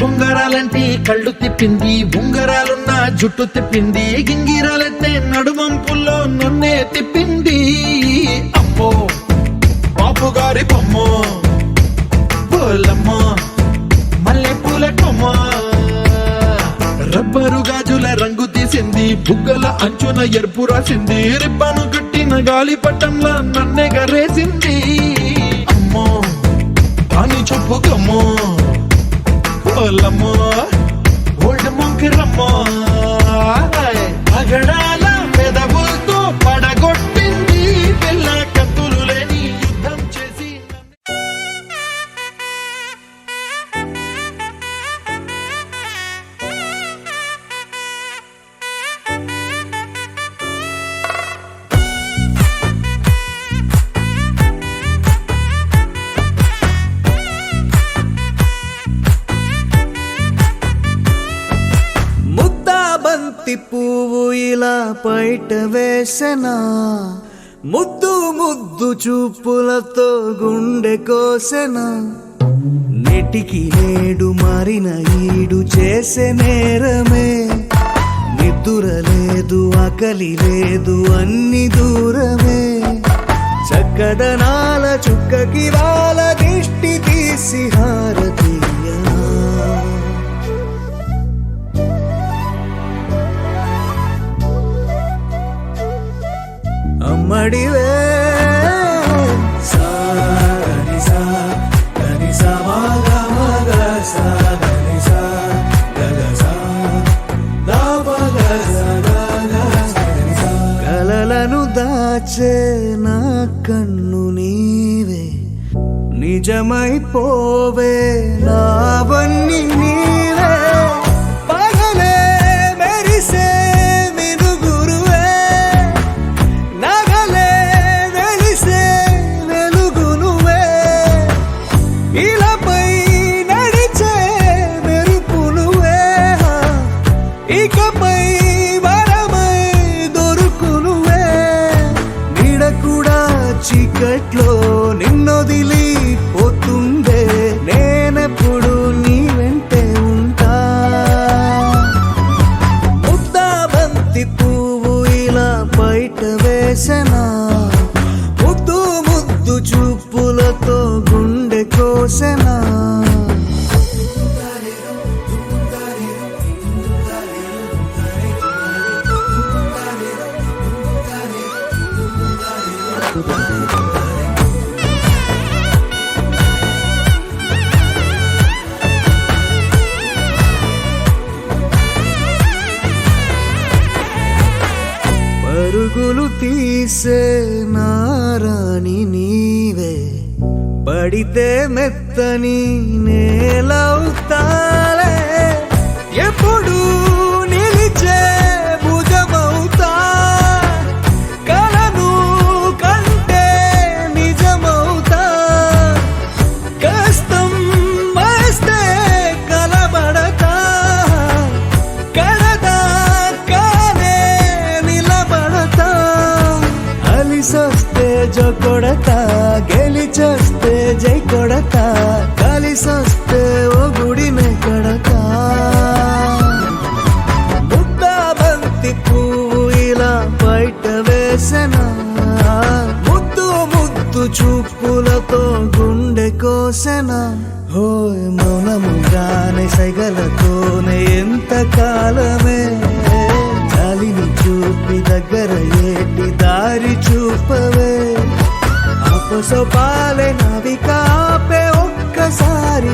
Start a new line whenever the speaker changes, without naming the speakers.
బొంగరాలంటే కళ్ళు తిప్పింది, ఉంగరాలున్న జుట్టు తిప్పింది, గింగిరాలెత్తే నడుమంపుల్లో నన్నే తిప్పింది. అమ్మో బాపు గారి బొమ్మ, పోలమ్మ మల్లె పూల కొమ్మ, రబ్బరు గాజుల రంగు తీసింది, బుగ్గల అంచున ఎరుపు రాసింది, రిబ్బను కట్టిన గాలి పట్టంలా నన్నే గరేసింది. అమ్మో అని చెప్పుకమ్మో, పోలమ్మో ఓల్డ్ మొంకిరమ్మో, అగడాల పెదవులతో పడగొట్టింది, పిల్ల కత్తులు లేని యుద్ధం చేసి.
బంతి పువ్వు ఇలా బయట వేసెనా, ముద్దు ముద్దు చూపులతో గుండె కోసెనా, నెటికి నేడు మారిన ఈడు చేసే నేరమే, నిద్ర లేదు ఆకలి లేదు అన్ని దూరమే, చక్కదనాల చుక్కకి వాళ్ళ దిష్టి తీసి హారతీయనా. అమ్మడివే కలలను దాచే నా కన్ను నీవే, నిజమైపోవే నావన్నీ నీవే, పగలే మెరిసే చీకట్లో నిన్నొదిలి పోతుందే, నేనెప్పుడు నీ వెంటే ఉంటా. ముద్దా బంతి పువ్వు ఇలా బయట వేసెనా, ముద్దు ముద్దు చూపులతో గుండె కోసెనా. పరుగులు తీసే నారాణి నీవే, పడితే మెత్తని నేలవుతాలే, ఎప్పుడు నిలిచే భుజమవుతా, కలను కంటే నిజమవుతా, కష్టం వస్తే కలబడతా, కడదాకానే నిలబడతా, అలిసొస్తే జో కొడతా, గెలిచొస్తే జై కొడతా, కలిసొస్తే ఓ గుడినే కడతా. ముద్దా బంతి పువ్వు ఇలా బయట వేసెనా, ముద్దు ముద్దు చూపులతో గుండె కోసెనా. హోయ్ మౌనముగానే సైగలతోనే ఎంత కాలమే, గాలిని చూపి దగ్గర ఏటి దారి చూపవే, ఆపసోపాలే నవికాపే ఒక్కసారి